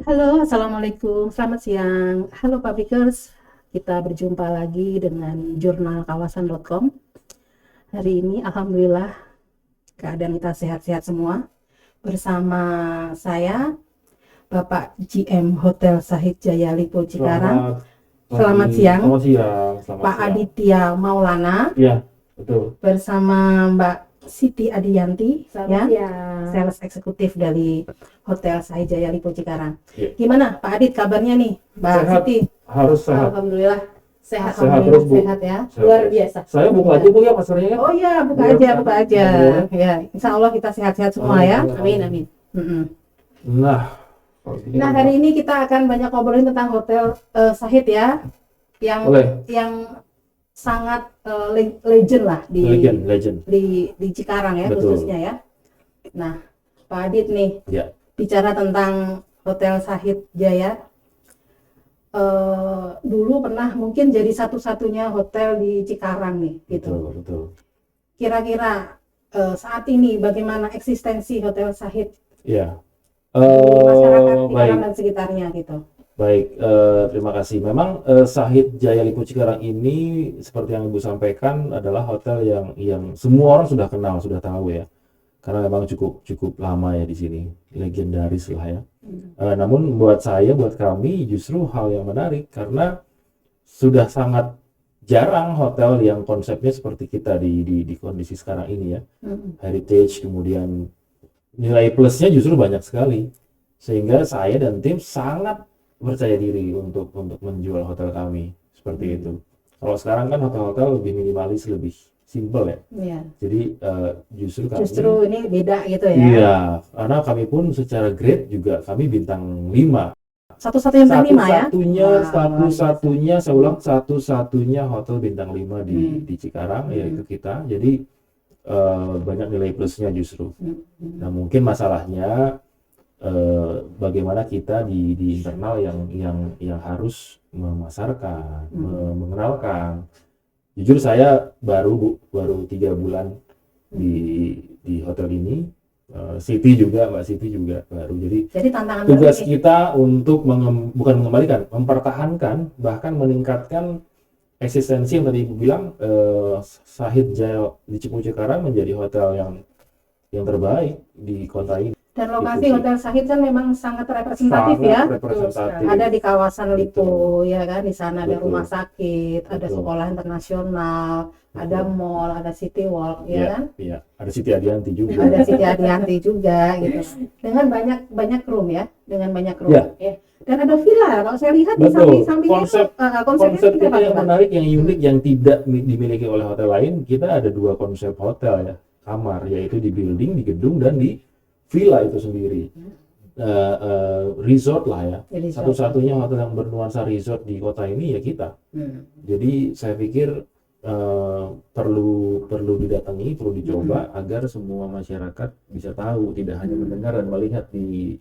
Halo, Assalamualaikum. Selamat siang. Halo Publikers, kita berjumpa lagi dengan jurnal kawasan.com. Hari ini Alhamdulillah keadaan kita sehat-sehat semua. Bersama saya, Bapak GM Hotel Sahid Jaya Lipo Cikarang. Selamat siang. Selamat siang. Selamat Pak siang. Aditya Maulana. Iya, betul. Bersama Mbak Siti Adiyanti, Selamat ya, siang. sales eksekutif dari Hotel Sahid Jaya Lipo Cikarang. Iya. Gimana Pak Adit kabarnya nih, Mbak Sehat. Siti? Harus sehat. Alhamdulillah Sehat. Sehat terus, Bu. Sehat ya. Sehat Luar terus. biasa. Saya buka aja, Bu, ya pasarnya ya. Oh iya, buka Iya, aja, kan? buka aja. Boleh. Ya, insya Allah kita sehat-sehat semua ya. Amin, amin. Mm-mm. Nah, kalau gini Nah, hari ini kita akan banyak ngobrolin tentang Hotel Sahid ya, yang boleh. sangat legend lah di Legend. di Cikarang ya, Betul. khususnya ya. Nah, Pak Adit nih, Ya. bicara tentang Hotel Sahid Jaya, dulu pernah mungkin jadi satu-satunya hotel di Cikarang nih, gitu. Betul. Kira-kira saat ini bagaimana eksistensi Hotel Sahid Iya. di masyarakat Cikarang Baik. dan sekitarnya gitu? Baik, terima kasih. Memang Sahid Jaya Lipo Cikarang ini seperti yang Ibu sampaikan adalah hotel yang semua orang sudah kenal, sudah tahu ya. Karena memang cukup lama ya di sini, legendaris lah ya. Namun buat kami justru hal yang menarik karena sudah sangat jarang hotel yang konsepnya seperti kita di kondisi sekarang ini ya. Heritage, kemudian nilai plusnya justru banyak sekali. Sehingga saya dan tim sangat percaya diri untuk menjual hotel kami seperti itu. Kalau sekarang kan hotel-hotel lebih minimalis, lebih simple ya. Iya. Jadi justru kami Justru ini beda gitu ya. iya, karena kami pun secara grade juga kami bintang 5. Satu-satunya bintang 5 ya. Satu-satunya saya ulang, satu-satunya hotel bintang 5 di Cikarang yaitu kita. Jadi banyak nilai plusnya justru. Nah, mungkin masalahnya bagaimana kita di internal yang harus memasarkan, mengenalkan. Jujur saya baru 3 bulan di hotel ini. Mbak Siti juga baru. Jadi Tantangan tugas baru nih. kita untuk bukan mengembalikan, mempertahankan, bahkan meningkatkan eksistensi yang tadi Ibu bilang, Sahid Jaya di Cikarang menjadi hotel yang terbaik di kota ini. Dan lokasi Gitu sih. Hotel Sahid kan memang sangat representatif ya. Sangat representatif. Ada di kawasan Lipo Betul. ya kan, di sana ada Betul. rumah sakit, ada Betul. sekolah internasional, ada Betul. mall, ada City Walk ya kan. Iya. Ada Siti Adiyanti juga. Ada Siti Adiyanti juga gitu. Dengan banyak room ya, dengan banyak room. Iya. Ya. Dan ada villa kalau saya lihat di Betul. samping-sampingnya Konsep- konsepnya Konsep seperti kita apa, yang Pak? menarik, yang unik, yang tidak dimiliki oleh hotel lain, kita ada 2 konsep hotel ya, kamar, yaitu di building, di gedung, dan di villa itu sendiri. Resort lah ya. Di resort. Satu-satunya hotel yang bernuansa resort di kota ini ya kita. Jadi saya pikir perlu didatangi, perlu dicoba agar semua masyarakat bisa tahu, tidak hanya mendengar dan melihat di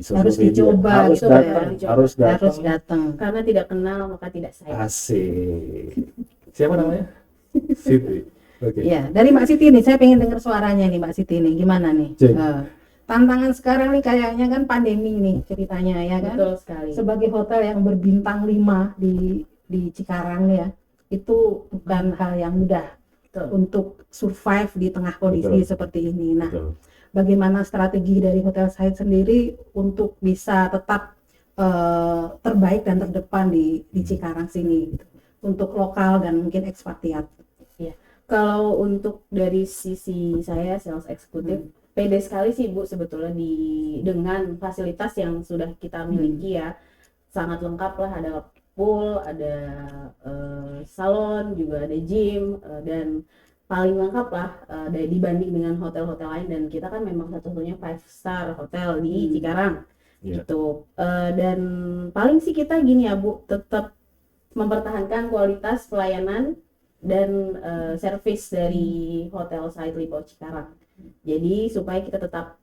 sosial Harus media. dicoba Harus gitu datang, ya. harus Harus datang. datang. Karena tidak kenal maka tidak sayang. Asik. Siapa namanya? Siti. Oke. Ya, dari Mbak Siti nih, saya pengen dengar suaranya nih Mbak Siti nih, gimana nih? Cek. Tantangan sekarang nih kayaknya kan pandemi nih ceritanya ya kan. Betul sekali. Sebagai hotel yang berbintang 5 di Cikarang nih ya, itu bukan hal yang mudah Betul. untuk survive di tengah kondisi Betul. seperti ini. Nah, Betul. bagaimana strategi dari Hotel Sahid sendiri untuk bisa tetap terbaik dan terdepan di Cikarang sini gitu, untuk lokal dan mungkin ekspatriat. Kalau untuk dari sisi saya sales eksekutif, pede sekali sih Bu sebetulnya dengan fasilitas yang sudah kita miliki ya. Sangat lengkap lah, ada pool, ada salon, juga ada gym, dan paling lengkap lah dibanding dengan hotel-hotel lain, dan kita kan memang satu-satunya 5-star hotel di Cikarang. Iya. Gitu. Dan paling sih kita gini ya Bu, tetap mempertahankan kualitas pelayanan dan servis dari Hotel Sahid Lipo Cikarang. Jadi supaya kita tetap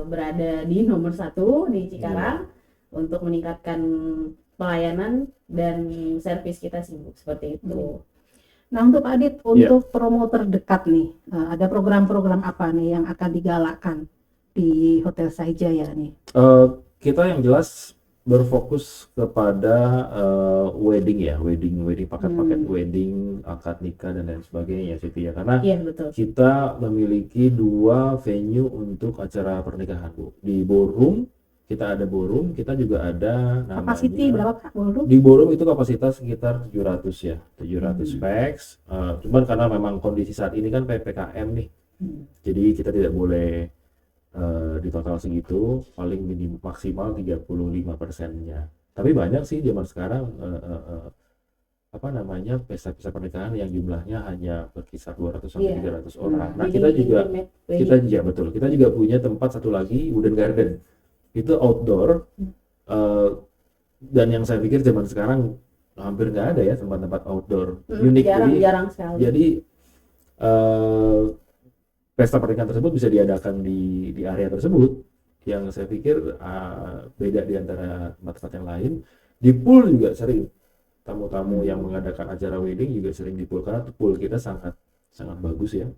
berada di nomor 1 di Cikarang untuk meningkatkan pelayanan dan servis kita sih Bu, seperti itu. Nah, untuk Pak Adit, untuk promo terdekat nih, ada program-program apa nih yang akan digalakkan di Hotel Sahid Jaya nih? kita yang jelas berfokus kepada wedding ya, wedding paket-paket wedding, akad nikah dan lain sebagainya Siti ya, karena Iya, betul. kita memiliki 2 venue untuk acara pernikahan Bu. Di ballroom, kita ada ballroom, kita juga ada Capacity namanya berapa Kak ballroom? di ballroom itu kapasitas sekitar 700 ya, 700 pax. Cuman karena memang kondisi saat ini kan PPKM nih, jadi kita tidak boleh di total segitu, paling maksimal 35%-nya. Tapi banyak sih zaman sekarang apa namanya pesta-pesta pernikahan yang jumlahnya hanya berkisar 200 sampai 300 orang. Nah, Jadi kita juga intimate ya betul. Kita juga punya tempat satu lagi, Wooden Garden. Itu outdoor dan yang saya pikir zaman sekarang hampir nggak ada ya tempat-tempat outdoor unik. jarang sekali. Jadi pesta pernikahan tersebut bisa diadakan di area tersebut, yang saya pikir beda di antara tempat-tempat yang lain. Di pool juga sering, tamu-tamu yang mengadakan acara wedding juga sering di pool, karena pool kita sangat bagus ya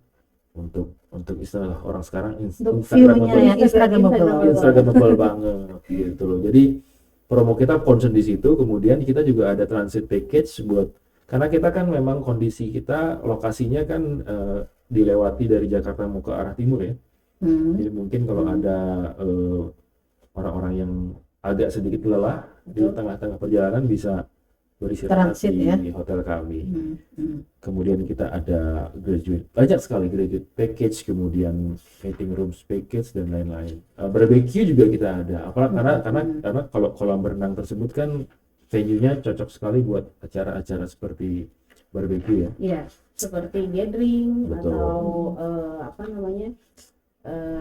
untuk istilah orang sekarang Untuk view-nya ya, Instagramable banget gitu loh. Jadi promo kita concern di situ. Kemudian kita juga ada transit package karena kita kan memang kondisi kita lokasinya kan dilewati dari Jakarta mau ke arah timur ya. Jadi mungkin kalau ada orang-orang yang agak sedikit lelah di tengah-tengah perjalanan bisa beristirahat di hotel kami. Kemudian kita ada banyak sekali graduate package, kemudian meeting rooms package dan lain-lain. Barbecue juga kita ada. Karena kalau kolam berenang tersebut kan venue-nya cocok sekali buat acara-acara seperti barbecue ya. Iya, seperti gathering. Betul. Atau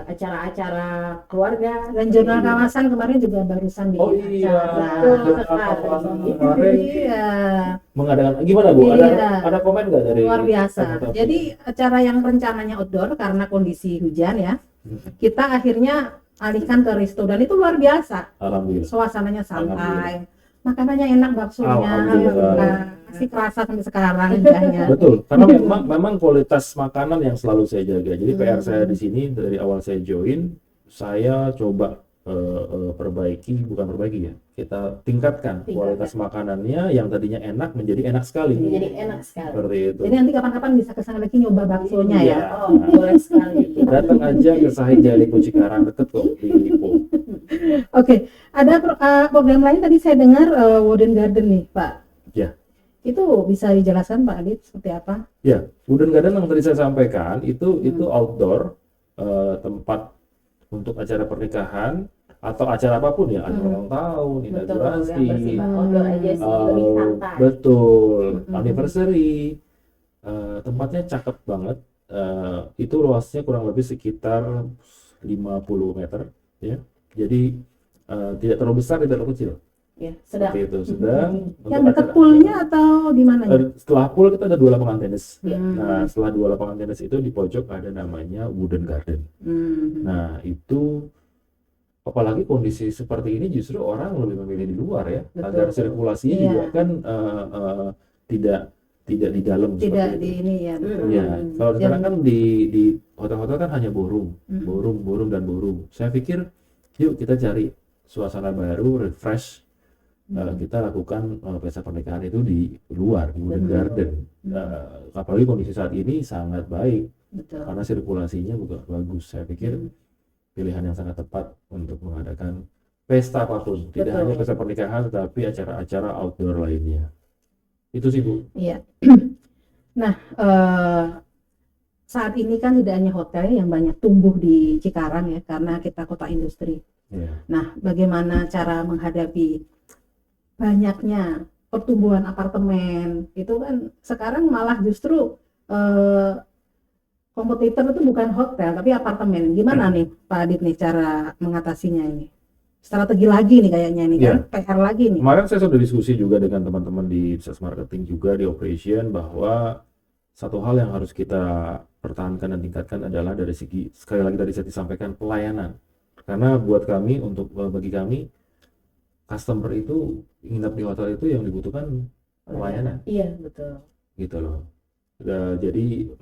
acara-acara keluarga. Dan jurnal kawasan kemarin juga barusan di kemarin Iya. mengadakan gimana Bu? Ada komen nggak dari Luar biasa. tamu-tamu? Jadi acara yang rencananya outdoor karena kondisi hujan ya, kita akhirnya alihkan ke resto dan itu luar biasa. Alhamdulillah. Suasananya santai, makanannya enak, baksonya, masih kerasa sampai sekarang lidahnya. Betul, karena memang kualitas makanan yang selalu saya jaga. Jadi PR saya di sini dari awal saya join, saya coba bukan perbaiki ya, kita tingkatkan kualitas makanannya yang tadinya enak menjadi enak sekali. Seperti itu. Jadi nanti kapan-kapan bisa kesana lagi nyoba baksonya ya. Oh, boleh sekali. Datang aja ke Sahid Jaya Lipo Cikarang, deket kok di Lipo. Oke, ada program lain tadi saya dengar Wooden Garden nih Pak. Ya. Itu bisa dijelaskan Pak Adit seperti apa? Ya, Wooden Garden yang tadi saya sampaikan itu outdoor, tempat untuk acara pernikahan atau acara apapun ya, ada ulang tahun, inaugurasi, betul, anniversary, tempatnya cakep banget. Itu luasnya kurang lebih sekitar 50 meter ya, jadi tidak terlalu besar, tidak terlalu kecil. Ya, sedang. Seperti itu, sedang. Yang dekat poolnya atau di mana? Setelah pool kita ada 2 lapangan tenis. Nah, setelah 2 lapangan tenis itu di pojok ada namanya Wooden Garden. Nah, itu apalagi kondisi seperti ini justru orang lebih memilih di luar ya, agar sirkulasinya juga kan tidak di dalam. Tidak di ini ya. Ya, kalau sekarang kan di hotel-hotel kan hanya ballroom. Saya pikir yuk kita cari suasana baru, refresh. Kita lakukan pesta pernikahan itu di luar, di Wooden Garden. Apalagi kondisi saat ini sangat baik. Betul. Karena sirkulasinya juga bagus. Saya pikir pilihan yang sangat tepat untuk mengadakan pesta apapun, tidak hanya pesta pernikahan tapi acara-acara outdoor lainnya. Itu sih Bu. Iya. Nah, saat ini kan tidak hanya hotel yang banyak tumbuh di Cikarang ya, karena kita kota industri. Nah, bagaimana cara menghadapi banyaknya pertumbuhan apartemen? Itu kan sekarang malah justru kompetitor itu bukan hotel tapi apartemen. Gimana nih Pak Adit nih cara mengatasinya ini? Strategi lagi nih kayaknya ini kan PR lagi nih. Kemarin saya sudah diskusi juga dengan teman-teman di sales marketing juga di operation, bahwa satu hal yang harus kita pertahankan dan tingkatkan adalah dari segi, sekali lagi tadi saya disampaikan, pelayanan. Karena buat kami, bagi kami, customer itu nginap di hotel itu yang dibutuhkan pelayanan. Iya, betul. Gitu loh. Jadi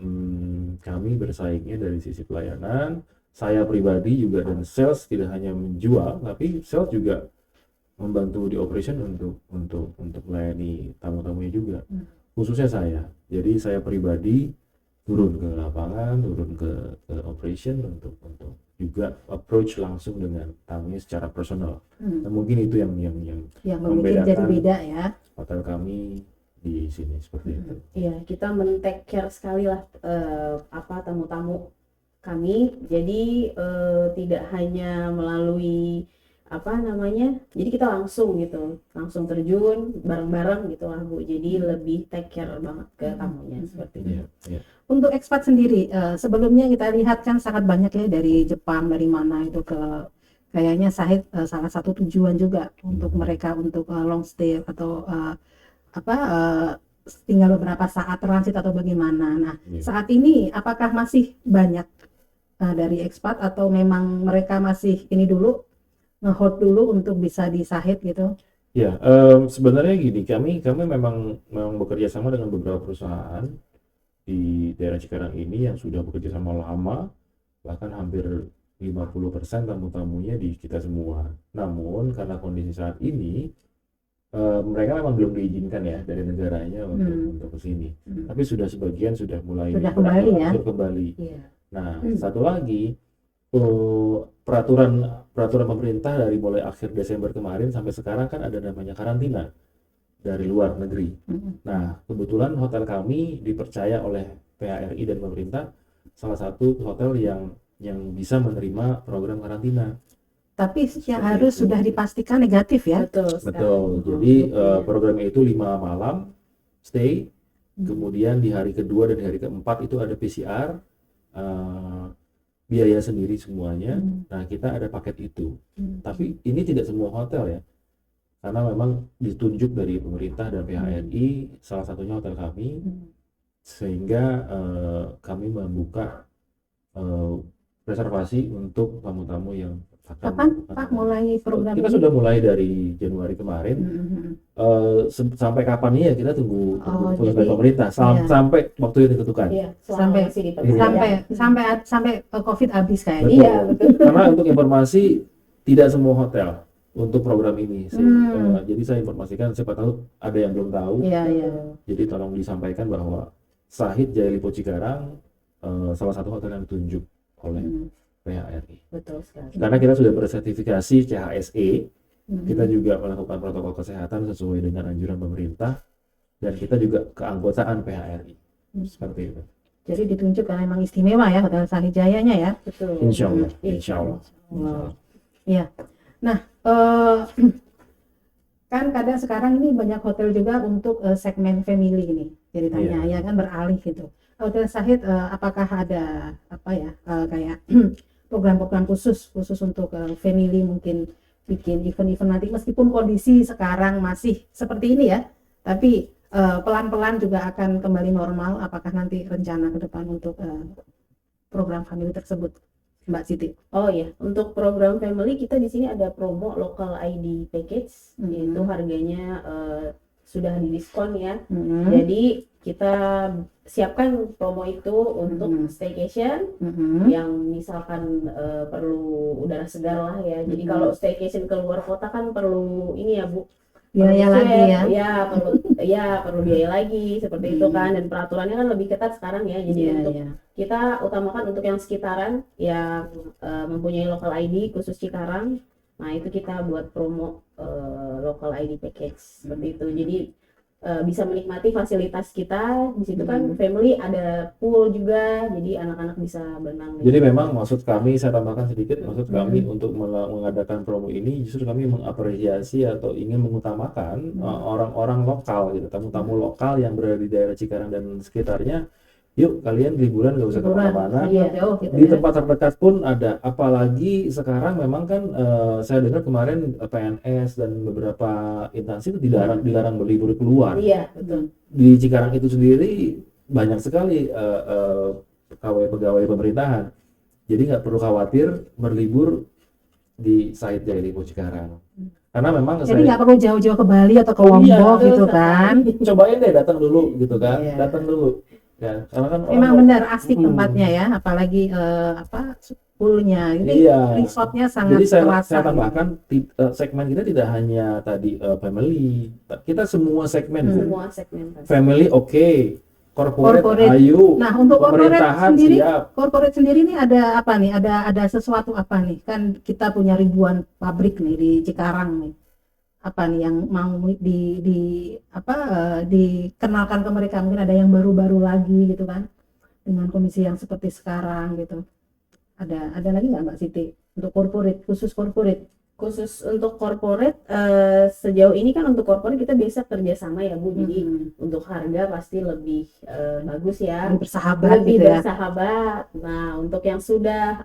kami bersaingnya dari sisi pelayanan, saya pribadi juga dan sales tidak hanya menjual, tapi sales juga membantu di operation untuk melayani tamu-tamunya juga, khususnya saya. Jadi saya pribadi turun ke lapangan, turun ke operation untuk juga approach langsung dengan tamunya secara personal. Nah, mungkin itu yang Yang membuat jadi beda ya. hotel kami di sini seperti itu. Iya, kita men-take care sekali lah tamu-tamu kami. Jadi tidak hanya melalui jadi kita langsung langsung terjun bareng-bareng gitu lah Bu. Jadi lebih take care banget ke tamunya seperti itu. Iya. Untuk expat sendiri, sebelumnya kita lihat kan sangat banyak ya dari Jepang, dari mana itu kayaknya Sahid salah satu tujuan juga untuk mereka untuk long stay atau tinggal beberapa saat transit atau bagaimana. Nah, saat ini apakah masih banyak dari expat atau memang mereka masih ini dulu nge-hold dulu untuk bisa di Sahid gitu? Ya, sebenarnya gini, kami memang bekerja sama dengan beberapa perusahaan di daerah Cikarang ini yang sudah bekerja sama lama, bahkan hampir 50% tamu-tamunya di kita semua. Namun karena kondisi saat ini mereka memang belum diizinkan ya dari negaranya untuk ke sini. Tapi sebagian sudah mulai kembali ya. Kembali. Yeah. Nah, satu lagi peraturan pemerintah dari mulai akhir Desember kemarin sampai sekarang kan ada namanya karantina dari luar negeri. Nah, kebetulan hotel kami dipercaya oleh PHRI dan pemerintah salah satu hotel yang bisa menerima program karantina. Tapi yang harus sudah dipastikan negatif ya? Betul. Jadi programnya itu 5 malam stay, kemudian di hari kedua dan hari keempat itu ada PCR, biaya sendiri semuanya. Nah, kita ada paket itu. Tapi ini tidak semua hotel ya. Karena memang ditunjuk dari pemerintah dan PHRI, salah satunya hotel kami. Sehingga kami membuka reservasi untuk tamu-tamu yang Kapan Pak mulai program kita ini? sudah mulai dari Januari kemarin. Sampai kapan ya kita tunggu dari pemerintah sampai waktu yang ditentukan. Iya, sampai COVID habis kayaknya. Betul. Iya, betul. Karena untuk informasi tidak semua hotel untuk program ini. Jadi saya informasikan, siapa tahu ada yang belum tahu. Iya. Jadi tolong disampaikan bahwa Sahid Jaya Lipo Cikarang salah satu hotel yang ditunjuk oleh PHRI. Betul sekali. Karena kita sudah bersertifikasi CHSE, kita juga melakukan protokol kesehatan sesuai dengan anjuran pemerintah, dan kita juga keanggotaan PHRI. Seperti itu. Jadi ditunjuk karena memang istimewa ya Hotel Sahid Jayanya ya. Betul. Insya Allah. Wow. Iya. Nah, kan kadang sekarang ini banyak hotel juga untuk segmen family ini ceritanya ya kan beralih gitu. Hotel Sahid apakah ada kayak program-program khusus untuk family, mungkin bikin event-event nanti meskipun kondisi sekarang masih seperti ini ya, tapi pelan-pelan juga akan kembali normal. Apakah nanti rencana ke depan untuk program family tersebut, Mbak Siti? Oh iya, untuk program family kita di sini ada promo local ID package, itu harganya sudah didiskon ya. Jadi kita siapkan promo itu untuk staycation yang misalkan perlu udara segar lah ya. Jadi kalau staycation keluar kota kan perlu ini ya Bu, biaya lagi ya. Perlu biaya lagi seperti itu kan, dan peraturannya kan lebih ketat sekarang ya. Jadi kita utamakan untuk yang sekitaran yang mempunyai local ID khusus Cikarang. Nah, itu kita buat promo local ID package seperti itu. Jadi bisa menikmati fasilitas kita di situ kan, family ada pool juga, jadi anak-anak bisa berenang. Jadi memang maksud kami, saya tambahkan sedikit, maksud kami untuk mengadakan promo ini justru kami mengapresiasi atau ingin mengutamakan orang-orang lokal gitu, tamu-tamu lokal yang berada di daerah Cikarang dan sekitarnya. Yuk kalian liburan gak usah kemana-mana, di tempat terdekat pun ada. Apalagi sekarang memang kan saya dengar kemarin PNS dan beberapa instansi itu dilarang berlibur keluar. Iya, betul. Di Cikarang itu sendiri banyak sekali pegawai pemerintahan, jadi nggak perlu khawatir berlibur di Sahid Jaya Lipo Cikarang. Karena memang jadi nggak perlu jauh-jauh ke Bali atau ke Lombok gitu kan. Cobain deh datang dulu gitu kan, datang dulu. Ya, karena kan memang benar asik tempatnya ya, apalagi poolnya. Jadi Iya. resortnya sangat Jadi saya terasa. tambahkan segmen kita tidak hanya tadi family, kita semua segmen Bu. Semua segmen pasti. Family oke, corporate Corporate. ayo, Nah, untuk corporate pemerintahan sendiri, siap. corporate sendiri ini ada apa nih? Ada sesuatu apa nih? Kan kita punya ribuan pabrik nih di Cikarang nih. Apa nih yang mau dikenalkan ke mereka? Mungkin ada yang baru-baru lagi gitu kan, dengan kondisi yang seperti sekarang gitu. Ada lagi nggak Mbak Siti untuk corporate, khusus corporate? Khusus untuk corporate, sejauh ini kan untuk corporate kita biasa kerjasama ya Bu, jadi untuk harga pasti lebih bagus ya, Lebih bersahabat lebih gitu ya. bersahabat. Nah, untuk yang sudah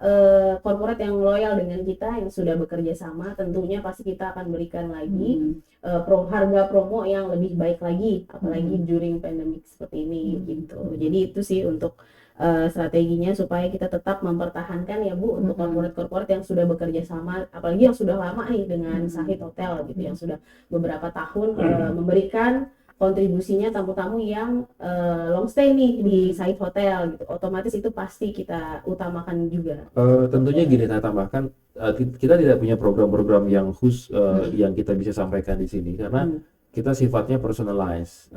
corporate yang loyal dengan kita, yang sudah bekerja sama, tentunya pasti kita akan berikan lagi harga promo yang lebih baik lagi, apalagi during pandemic seperti ini gitu. Jadi itu sih untuk strateginya supaya kita tetap mempertahankan ya Bu, untuk corporate yang sudah bekerja sama, apalagi yang sudah lama nih dengan Sahid Hotel gitu, yang sudah beberapa tahun memberikan kontribusinya tamu-tamu yang long stay nih di Sahid Hotel gitu. Otomatis itu pasti kita utamakan juga. Tentunya gini, saya tambahkan, kita tidak punya program-program yang khusus yang kita bisa sampaikan di sini karena kita sifatnya personalized,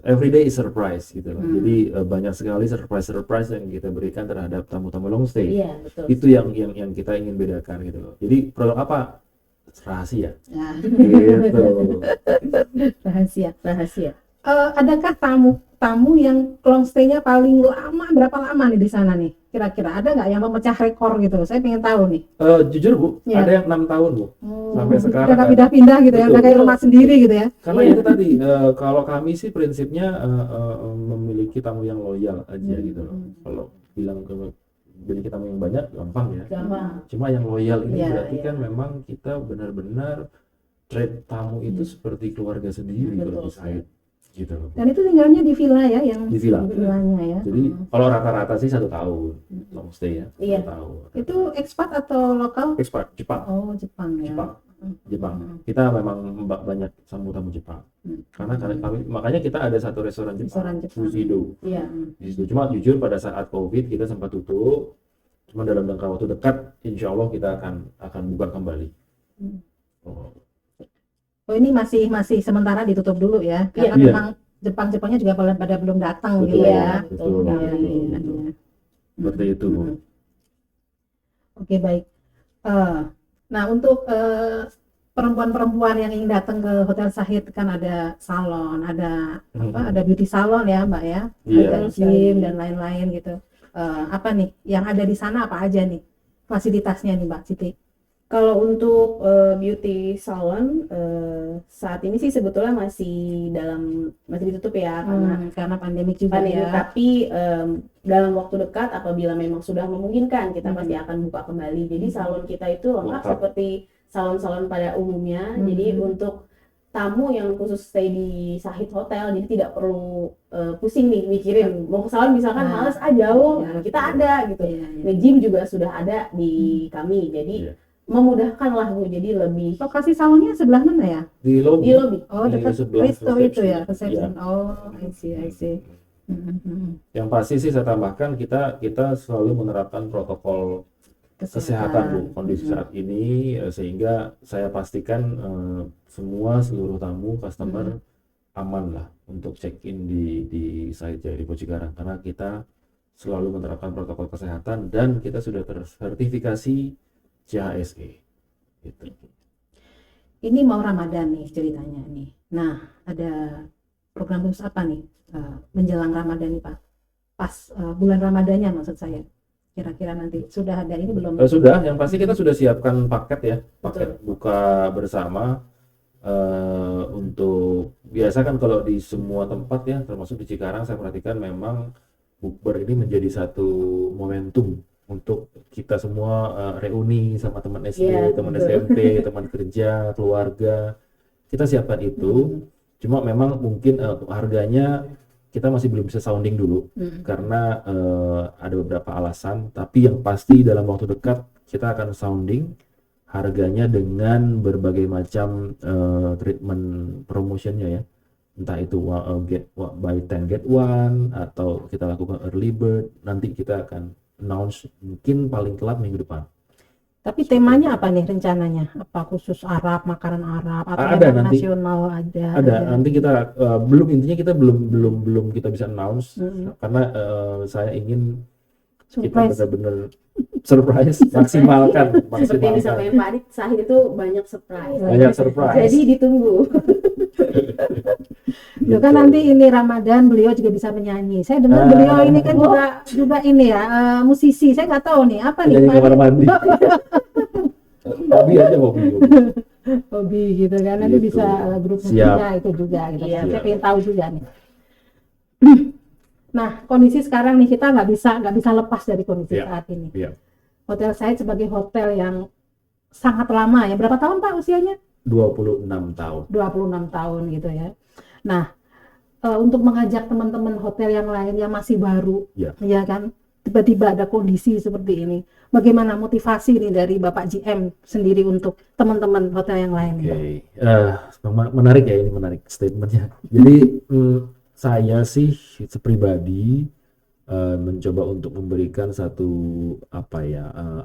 every day is surprise gitu loh. Jadi banyak sekali surprise yang kita berikan terhadap tamu-tamu long stay. Iya, betul. Itu yang kita ingin bedakan gitu loh. Jadi produk apa? Rahasia. Nah, Gitu. rahasia. Adakah tamu yang long stay-nya paling lama, berapa lama nih di sana nih? Kira-kira ada nggak yang memecah rekor gitu? Saya pengen tahu nih. Jujur Bu, Iya. ada yang 6 tahun Bu. Sampai sekarang Udah nggak ada. pindah-pindah gitu ya, Betul. udah kayak rumah sendiri gitu ya. Karena itu tadi, kalau kami sih prinsipnya memiliki tamu yang loyal aja gitu loh. Kalau bilang memiliki tamu yang banyak gampang ya. Gampang. Cuma yang loyal ini Iya, berarti iya. kan memang kita benar-benar treat tamu itu seperti keluarga sendiri kalau di Sahid gitu loh. Dan itu tinggalnya di villa ya, yang Di villa. villanya ya. Jadi kalau rata-rata sih 1 tahun long stay ya. Iya. 1 tahun. Itu expat atau lokal? Expat Jepang. Oh, Jepang ya. Jepang. Kita memang banyak tamu Jepang. Karena kami makanya kita ada satu restoran Restoran Jepang, Jepang. Fujido. Iya. Di situ. Cuma jujur pada saat Covid kita sempat tutup. Cuma dalam jangka waktu dekat insya Allah kita akan buka kembali. Oh. Oh, ini masih sementara ditutup dulu ya. Karena Iya. memang Jepang-Jepangnya juga pada belum datang Betul, gitu ya. betul, Iya, betul, iya, betul. iya. Seperti itu. Oke, baik. Nah, untuk perempuan-perempuan yang ingin datang ke Hotel Sahid kan ada salon, ada ada beauty salon ya, Mbak ya, Iya. ada gym dan lain-lain gitu. Apa nih yang ada di sana, apa aja nih fasilitasnya nih Mbak Siti? Kalau untuk beauty salon saat ini sih sebetulnya masih ditutup ya, Karena pandemi juga pandemi, ya. tapi dalam waktu dekat apabila memang sudah memungkinkan kita pasti akan buka kembali. Jadi salon kita itu lengkap Lengkap. seperti salon-salon pada umumnya. Jadi untuk tamu yang khusus stay di Sahid Hotel, jadi tidak perlu pusing nih mikirin mau ke salon misalkan males jauh, kita ada gitu. Nge-gym juga sudah ada di kami, jadi memudahkan lah Bu, jadi lebih. Lokasi salonnya sebelah mana ya? Di lobby. Di lobby. Oh, Di dekat sebelah resto itu ya, reception. reception. Oh, I see. Yang pasti sih saya tambahkan kita selalu menerapkan protokol kesehatan Bu, kondisi saat ini sehingga saya pastikan seluruh tamu customer aman lah untuk check in di Sahid Jaya Lipo Cikarang karena kita selalu menerapkan protokol kesehatan dan kita sudah tersertifikasi CHSE gitu. Ini mau Ramadan nih ceritanya nih. Nah, ada program khusus apa nih menjelang Ramadan nih Pak? Pas bulan Ramadannya maksud saya. Kira-kira nanti sudah ada ini belum? Sudah, yang pasti kita sudah siapkan paket ya, paket buka bersama untuk biasa kan kalau di semua tempat ya, termasuk di Cikarang saya perhatikan memang bukber ini menjadi satu momentum untuk kita semua reuni sama teman SD, teman SMP, teman kerja, keluarga. Kita siapkan itu. Cuma memang mungkin harganya kita masih belum bisa sounding dulu karena ada beberapa alasan. Tapi yang pasti dalam waktu dekat kita akan sounding harganya dengan berbagai macam treatment promotionnya ya. Entah itu buy 10 get 1 atau kita lakukan early bird, nanti kita akan announce mungkin paling telat minggu depan. Tapi temanya apa nih rencananya? Apa khusus Arab, makanan Arab atau Ada memang nanti. nasional aja? Ada nanti kita intinya kita belum kita bisa announce karena saya ingin kita Surprise. benar-benar surprise maksimalkan. Seperti yang disampaikan Pak Adit, Sahid itu banyak surprise. Banyak surprise. Jadi ditunggu. Yo kan nanti ini Ramadan beliau juga bisa menyanyi. Saya dengar beliau ini kan juga ini ya musisi. Saya nggak tahu nih apa nih Nyanyi Pak kamar Adit? mandi. Hobi aja hobi. Hobi gitu kan nanti Gitu. bisa grup Siap. musiknya itu juga gitu Iya, kan. Saya siap. pengen tahu juga nih. Nah kondisi sekarang nih kita nggak bisa lepas dari kondisi Iya. saat ini. Iya. Hotel Said sebagai hotel yang sangat lama ya. Berapa tahun Pak usianya? 26 tahun. 26 tahun gitu ya. Nah, untuk mengajak teman-teman hotel yang lain yang masih baru, Ya. ya kan, tiba-tiba ada kondisi seperti ini. Bagaimana motivasi nih dari Bapak GM sendiri untuk teman-teman hotel yang lain? Oke, menarik ya ini menarik statementnya. Jadi saya sih pribadi mencoba untuk memberikan satu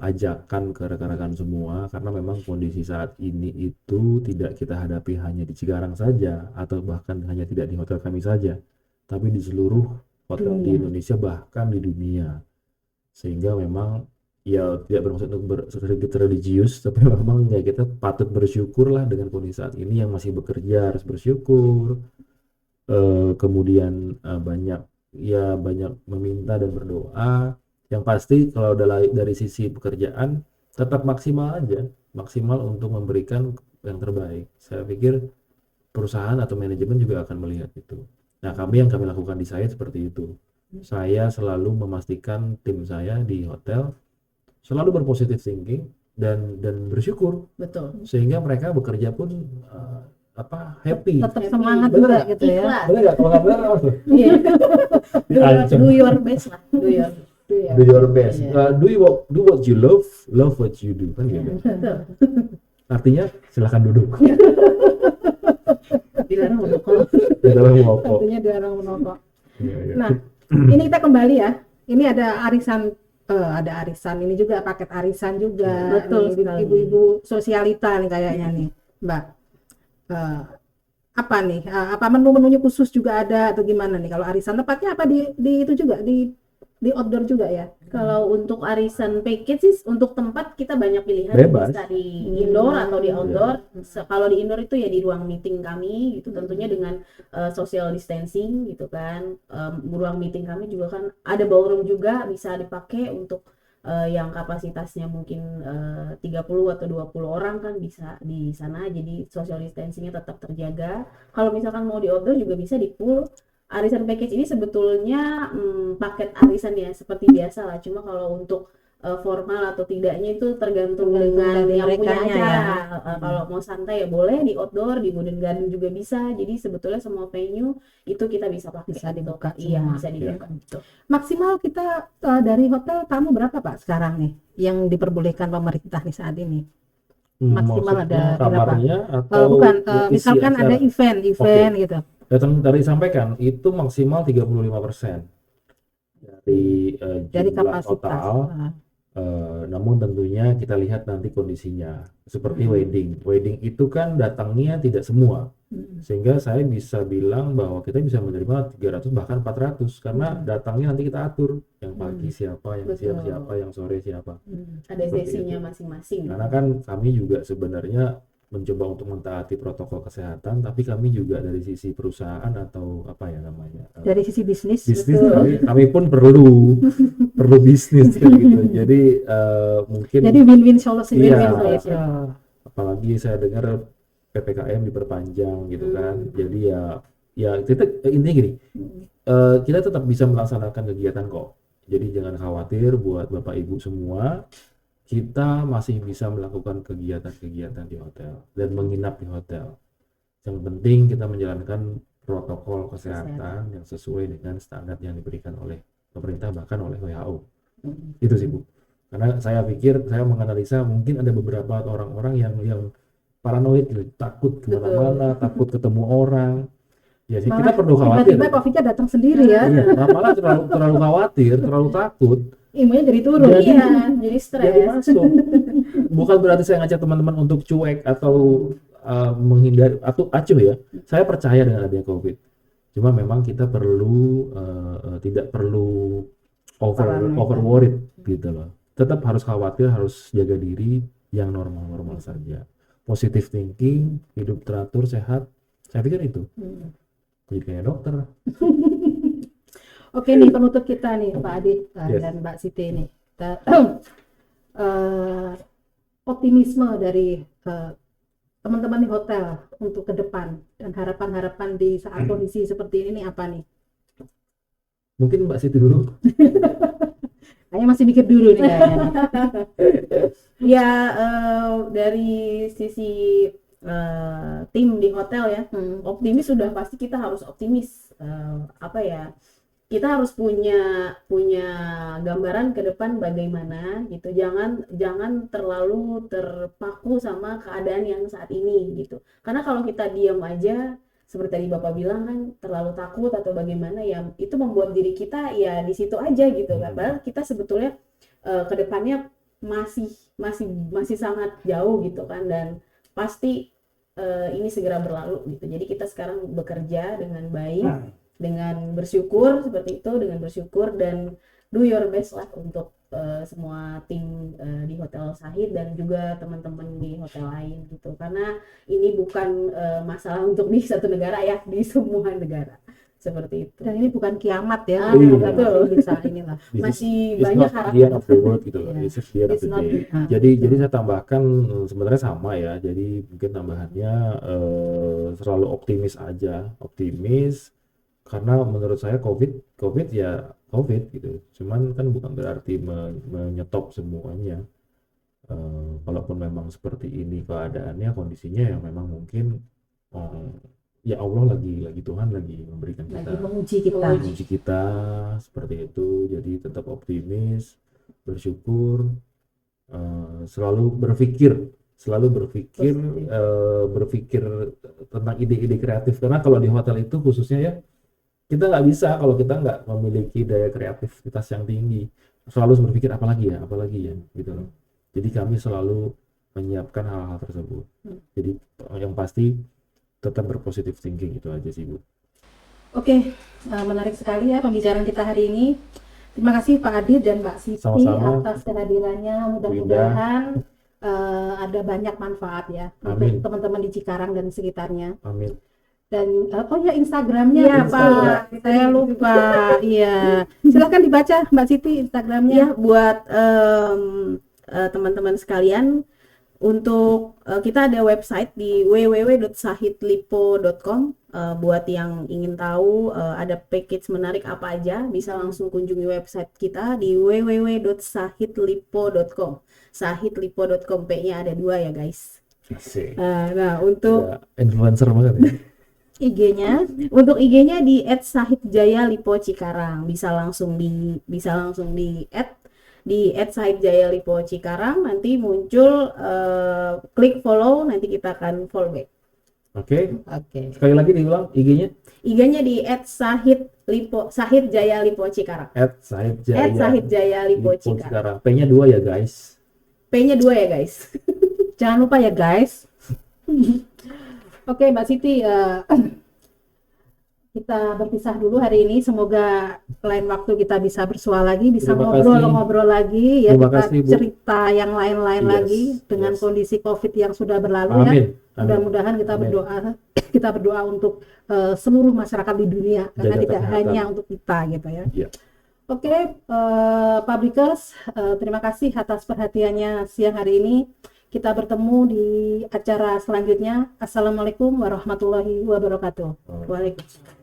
ajakan ke rekan-rekan semua karena memang kondisi saat ini itu tidak kita hadapi hanya di Cikarang saja atau bahkan hanya tidak di hotel kami saja, tapi di seluruh hotel di Indonesia bahkan di dunia. Sehingga memang ya tidak bermaksud untuk sedikit religius, tapi memang ya kita patut bersyukurlah dengan kondisi saat ini yang masih bekerja harus bersyukur. Kemudian banyak meminta dan berdoa. Yang pasti kalau dari sisi pekerjaan tetap maksimal untuk memberikan yang terbaik. Saya pikir perusahaan atau manajemen juga akan melihat itu. Nah, yang kami lakukan di saya seperti itu. Saya selalu memastikan tim saya di hotel selalu berpositif thinking dan bersyukur, Betul. sehingga mereka bekerja pun happy. Tetap semangat Bener juga nggak? gitu ya. Ikhlas. Bener nggak? Kalau nggak bener apa tuh? Iya. Diancam. Do your best lah. Do Do your best. Iya. Do what you love what you do, kan gitu. Betul. Artinya silakan duduk. Dilarang merokok. Dalam merokok. Tentunya dilarang merokok. Iya, iya. Nah, ini kita kembali ya. Ini ada arisan ini juga paket arisan juga. Betul Nih, sekali. ibu-ibu sosialita nih kayaknya nih, Mbak. Apa nih? Apa menu-menunya khusus juga ada atau gimana nih? Kalau arisan tepatnya apa di itu juga di outdoor juga ya? Kalau untuk arisan package sih untuk tempat kita banyak pilihan, Bebas. bisa di indoor atau di outdoor. Kalau di indoor itu ya di ruang meeting kami gitu, tentunya dengan social distancing gitu kan. Ruang meeting kami juga kan ada ballroom juga bisa dipakai untuk yang kapasitasnya mungkin 30 atau 20 orang kan bisa di sana, jadi social distancingnya tetap terjaga. Kalau misalkan mau di outdoor juga bisa di pool. Arisan package ini sebetulnya paket arisan ya seperti biasa lah, cuma kalau untuk formal atau tidaknya itu tergantung dengan dari yang punya merekanya acara. ya. Kalau mau santai ya boleh di outdoor, di Wooden Garden juga bisa. Jadi sebetulnya semua venue itu kita bisa pakai. Bisa dibuka Iya, semua. bisa dibuka. Betul. Maksimal kita dari hotel tamu berapa Pak sekarang nih yang diperbolehkan pemerintah nih saat ini? Maksimal Maksudnya ada kamarnya atau bukan isi misalkan acara? ada event gitu. Tadi sampaikan itu maksimal 35% dari Dari jumlah kapasitas. total. Namun tentunya kita lihat nanti kondisinya. Seperti wedding itu kan datangnya tidak semua, sehingga saya bisa bilang bahwa kita bisa menerima 300 bahkan 400 karena datangnya nanti kita atur yang pagi siapa, yang siang Betul. siapa, yang sore siapa. Ada Seperti sesinya itu. masing-masing. Karena kan kami juga sebenarnya mencoba untuk mentaati protokol kesehatan, tapi kami juga dari sisi perusahaan atau apa ya namanya Dari sisi bisnis. bisnis, betul. kami pun perlu bisnis kan gitu. Jadi mungkin Jadi win-win solution, Iya. win-win solution. apalagi saya dengar PPKM diperpanjang gitu kan. Jadi ya kita intinya gini, kita tetap bisa melaksanakan kegiatan kok. Jadi jangan khawatir buat Bapak Ibu semua. Kita masih bisa melakukan kegiatan-kegiatan di hotel dan menginap di hotel. Yang penting kita menjalankan protokol kesehatan yang sesuai dengan standar yang diberikan oleh pemerintah bahkan oleh WHO. Itu sih Bu. Karena saya pikir saya menganalisa mungkin ada beberapa orang-orang yang paranoid, gitu, takut kemana-mana, takut ketemu orang. Ya sih kita perlu khawatir. Tiba-tiba COVID-nya datang sendiri ya. Iya, malah terlalu khawatir, terlalu takut. imunnya jadi turun. Jadi- Iya, jadi Jadi stres. masuk. Bukan berarti saya ngajak teman-teman untuk cuek atau menghindari atau acuh ya. Saya percaya dengan adanya COVID. Cuma memang kita perlu tidak perlu Paranoid. over worried gitu loh. Tetap harus khawatir, harus jaga diri yang normal-normal saja. Positive thinking, hidup teratur, sehat. Saya pikir itu. Hmm. Jadi kayak dokter. Oke nih penutup kita nih Pak Adit Yes. dan Mbak Siti nih. Kita, optimisme dari teman-teman di hotel untuk ke depan dan harapan-harapan di saat kondisi seperti ini nih apa nih? Mungkin Mbak Siti dulu. Kayaknya masih mikir dulu nih kayaknya nih. Ya, dari sisi tim di hotel ya, optimis sudah pasti kita harus optimis. Apa ya? Kita harus punya gambaran ke depan bagaimana gitu. Jangan terlalu terpaku sama keadaan yang saat ini gitu. Karena kalau kita diam aja seperti tadi Bapak bilang kan terlalu takut atau bagaimana ya itu membuat diri kita ya di situ aja gitu kan. Padahal kita sebetulnya ke depannya masih sangat jauh gitu kan dan pasti ini segera berlalu gitu. Jadi kita sekarang bekerja dengan baik, dengan bersyukur seperti itu, dengan bersyukur dan do your best lah untuk semua tim di Hotel Shahid dan juga teman-teman di hotel lain gitu. Karena ini bukan masalah untuk di satu negara ya, di semua negara. Seperti itu. Dan ini bukan kiamat ya. Iya. Betul. Bisa inilah. This is- Masih it's banyak not the harapan. end of the world gitu loh. Yeah. This is the end of It's the not day. Jadi saya tambahkan sebenarnya sama ya. Jadi mungkin tambahannya selalu optimis aja, optimis karena menurut saya COVID ya COVID gitu. Cuman kan bukan berarti menyetop semuanya. Kalaupun memang seperti ini keadaannya, kondisinya ya memang mungkin ya Allah lagi Tuhan lagi memberikan Lagi kita menguji kita. uji kita seperti itu. Jadi tetap optimis, bersyukur, selalu berpikir Positif. berpikir tentang ide-ide kreatif karena kalau di hotel itu khususnya ya kita nggak bisa kalau kita nggak memiliki daya kreativitas yang tinggi, selalu harus berpikir apalagi ya gitu loh. Jadi kami selalu menyiapkan hal-hal tersebut. Jadi yang pasti tetap berpositif thinking, itu aja sih Bu. Oke, menarik sekali ya pembicaraan kita hari ini. Terima kasih Pak Adit dan Mbak Siti Sama-sama. atas kehadirannya. Mudah-mudahan ada banyak manfaat ya Amin. untuk teman-teman di Cikarang dan sekitarnya. Amin. Dan oh ya Instagramnya Iya, Pak, saya lupa. Iya, silahkan dibaca Mbak Siti Instagramnya. Ya, buat teman-teman sekalian, untuk kita ada website di www.shahidlipo.com. Buat yang ingin tahu ada package menarik apa aja, bisa langsung kunjungi website kita di www.shahidlipo.com. Shahidlipo.com, P-nya ada 2 ya guys. Asik. Nah, untuk Udah influencer banget ya. IG-nya Untuk IG-nya di @shahidjayalipo_cikarang. Bisa langsung di add di @shahidjayalipo_cikarang. Nanti muncul klik follow, nanti kita akan follow back. Oke. Oke. Sekali lagi diulang IG-nya IG-nya di @shahidjayalipo_cikarang. @shahidjayalipo_cikarang. @shahidjayalipo_cikarang. P-nya 2 ya guys. P-nya 2 ya guys. Jangan lupa ya guys. Oke Mbak Siti, kita berpisah dulu hari ini. Semoga lain waktu kita bisa bersua lagi, bisa Terima kasih. ngobrol-ngobrol lagi ya, Terima kita kasih, Bu. cerita yang lain-lain Yes, lagi dengan yes. kondisi COVID yang sudah berlalu ya. Amin. Mudah-mudahan kita Amin. berdoa untuk seluruh masyarakat di dunia karena Jaga tidak kesehatan. hanya untuk kita gitu ya. Iya. Oke, Publikers, terima kasih atas perhatiannya siang hari ini. Kita bertemu di acara selanjutnya. Assalamualaikum warahmatullahi wabarakatuh. Waalaikumsalam.